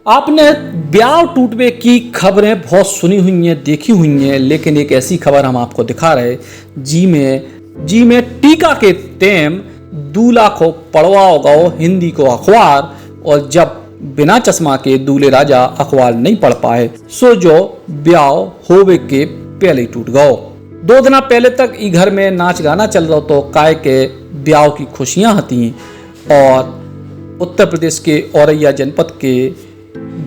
आपने ब्याह टूटने की खबरें बहुत सुनी हुई हैं, देखी हुई हैं, लेकिन एक ऐसी खबर हम आपको दिखा रहे जी में टीका के टेम दूल्हा को पढ़वाओ गो हिंदी को अखबार, और जब बिना चश्मा के दूल्हे राजा अखबार नहीं पढ़ पाए सो जो ब्याह होवे के पहले ही टूट गो। 2 दिन पहले तक ई घर में नाच गाना चल रहा तो काय के ब्याह की खुशियां हती, और उत्तर प्रदेश के औरैया जनपद के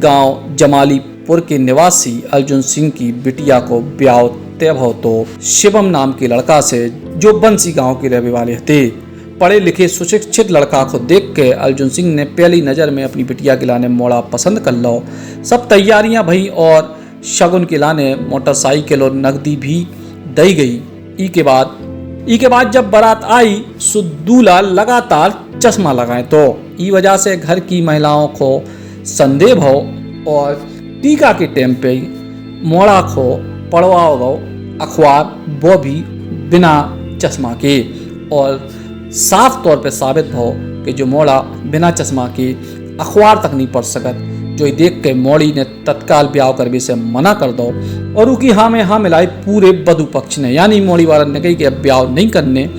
गांव जमालीपुर के निवासी अर्जुन सिंह की बिटिया को ब्याह तय भव तो शिवम नाम के लड़का से, जो बंसी गांव के रहने वाले थे। पढ़े लिखे सुशिक्षित लड़का को देख के अर्जुन सिंह ने पहली नज़र में अपनी बिटिया के लाने मोड़ा पसंद कर लो। सब तैयारियां भई और शगुन के लाने मोटरसाइकिल और नकदी भी दी गई। ई के बाद जब बारात आई सो दूल्हा लगातार चश्मा लगाए, तो ई वजह से घर की महिलाओं को संदेह हो और टीका के टाइम पे मोड़ा को पढ़वाओ गो अखबार, वो भी बिना चश्मा के, और साफ तौर पे साबित हो कि जो मोड़ा बिना चश्मा के अखबार तक नहीं पढ़ सकत, जो ये देख के मोड़ी ने तत्काल ब्याह करने से मना कर दो, और उनकी हाँ में हाँ मिलाई पूरे बधु पक्ष ने, यानी मोड़ी वारन ने कही कि अब ब्याह नहीं करने,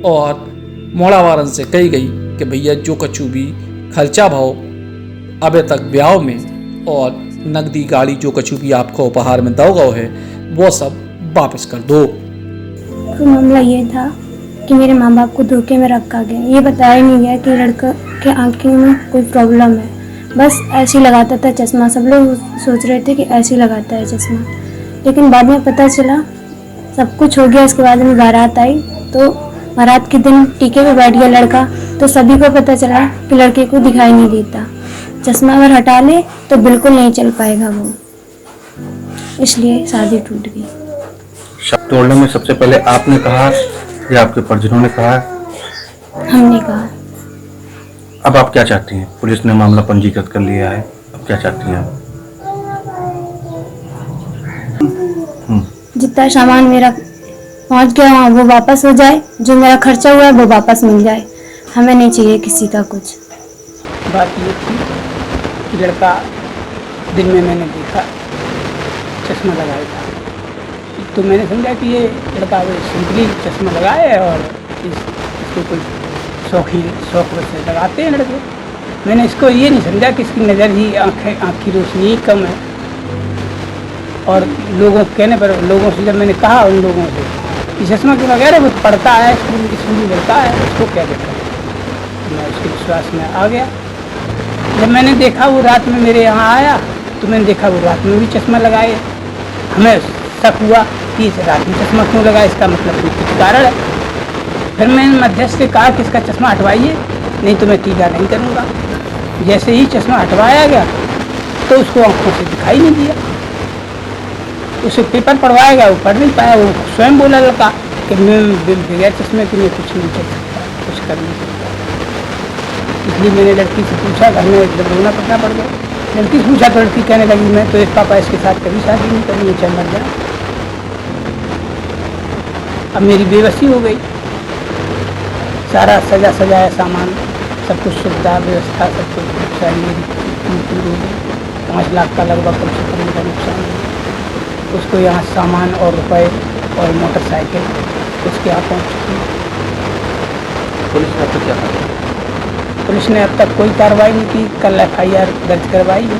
और मोड़ा वारन से कही गई कि भैया जो कछु भी खर्चा भाव अबे तक ब्याह में और नकदी गाड़ी जो कछु भी आपको उपहार में दो गो है वो सब वापस कर दो। तो मामला ये था कि मेरे माँ बाप को धोखे में रखा गया, ये बताया नहीं गया कि लड़का के आंखों में कोई प्रॉब्लम है, बस ऐसे ही लगाता था चश्मा। सब लोग सोच रहे थे कि ऐसे ही लगाता है चश्मा, लेकिन बाद में पता चला सब कुछ हो गया। इसके बाद में बारात आई तो बारात के दिन टीके पे बैठ गया लड़का, तो सभी को पता चला कि लड़के को दिखाई नहीं देता, चश्मा अगर हटा ले तो बिल्कुल नहीं चल पाएगा वो, इसलिए शादी टूट गई। शब्द तोड़ने में सबसे पहले आपने कहा या आपके परिजनों ने कहा? हमने कहा। अब आप क्या चाहती हैं? पुलिस ने मामला पंजीकृत कर लिया है, अब क्या चाहती हैं आप? जितना सामान मेरा पहुंच गया वहाँ वो वापस हो जाए, जो मेरा खर्चा हुआ है वो वापस मिल जाए, हमें नहीं चाहिए किसी का कुछ। बात ये थी कि लड़का दिन में मैंने देखा चश्मा लगाया था, तो मैंने समझा कि ये लड़का सिंपली चश्मा लगाए और इसको कोई शौक से लगाते हैं लड़के। मैंने इसको ये नहीं समझा कि इसकी नज़र ही आँख की रोशनी ही कम है, और लोगों के कहने पर लोगों से जब मैंने कहा उन लोगों से कि चश्मा क्यों लगा रहे, वो पढ़ता है स्कूल लड़का है, उसको क्या दिक्कत है। मैं उसके विश्वास में आ गया। जब मैंने देखा वो रात में मेरे यहाँ आया तो मैंने देखा वो रात में भी चश्मा लगाए। हमें शक हुआ कि इस रात में चश्मा क्यों लगाया, इसका मतलब कोई कुछ कारण है। फिर मैंने मध्यस्थ से कहा कि इसका चश्मा हटवाइए, नहीं तो मैं टीका नहीं करूँगा। जैसे ही चश्मा हटवाया गया तो उसको आँखों से दिखाई नहीं दिया। उसे पेपर पढ़वाया गया, वो पढ़ नहीं पाया। वो स्वयं बोला लड़का कि मैं बगैर चश्मे के लिए कुछ नहीं चल सकता, कुछ कर नहीं सकता। इसलिए मैंने लड़की से पूछा, घर में एकदम रोना पड़ना पड़ गया। लड़की से पूछा तो लड़की कहने लगी मैं तो इस पापा इसके साथ कभी शादी नहीं करूँगी, चल मर जाए। अब मेरी बेबसी हो गई। सारा सजाया सामान, सब कुछ सुविधा व्यवस्था सब कुछ सारी मेरी पूरी हो गई। 5 लाख का लगभग कम से कम मेरा नुकसान हो। उसको यहाँ सामान और रुपए और मोटरसाइकिल उसके यहाँ पहुँच चुकी है। पुलिस ने अब तक क्या कहा? पुलिस ने अब तक कोई कार्रवाई नहीं की। कल FIR दर्ज करवाई है,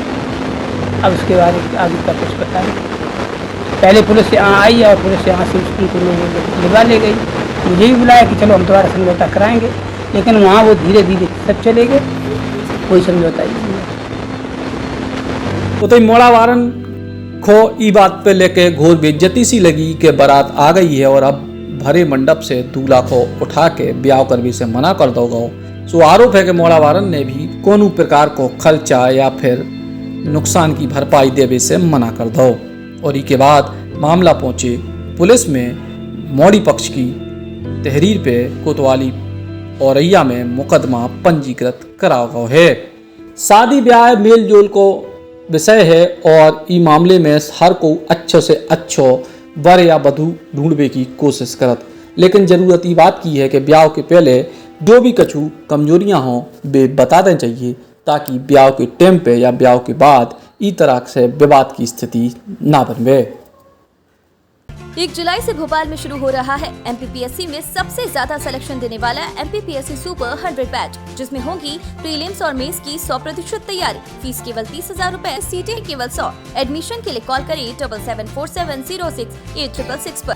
अब उसके बाद आगे का कुछ पता नहीं। पहले पुलिस यहाँ आई और पुलिस यहाँ से उनको लिवा ले गई। मुझे भी बुलाया कि चलो हम तुम्हारा समझौता कराएंगे, लेकिन वहाँ वो धीरे धीरे सब चले गए, कोई समझौता ही नहीं। तो मोड़ा वारन को ई बात पे लेके घोर बेइज्जती सी लगी कि बारात आ गई है और अब भरे मंडप से दूल्हा को उठा के ब्याह करने से मना कर दोगे। सो आरोप है कि मोड़ा वारन ने भी कोनो प्रकार को खर्चा या फिर नुकसान की भरपाई देवे से मना कर दो, और इसके बाद मामला पहुंचे पुलिस में। मोड़ी पक्ष की तहरीर पे कोतवाली औरैया में मुकदमा पंजीकृत करा गया है। शादी ब्याह मेल जोल को विषय है, और इस मामले में हर को अच्छे से अच्छो वर या वधू ढूंढने की कोशिश करत, लेकिन जरूरत ये बात की है कि ब्याह के पहले जो भी कछु कमजोरियां हों वे बता दें चाहिए, ताकि ब्याह के टाइम पे या ब्याह के बाद इस तरह से विवाद की स्थिति ना बनवे। 1 जुलाई से भोपाल में शुरू हो रहा है एमपीपीएससी में सबसे ज्यादा सिलेक्शन देने वाला एमपीपीएससी सुपर 100 बैच, जिसमें होगी प्रीलिम्स और मेंस की 100% तैयारी। फीस केवल 30,000 रुपए, सीटें केवल 100। एडमिशन के लिए कॉल करें 7747068666 पर।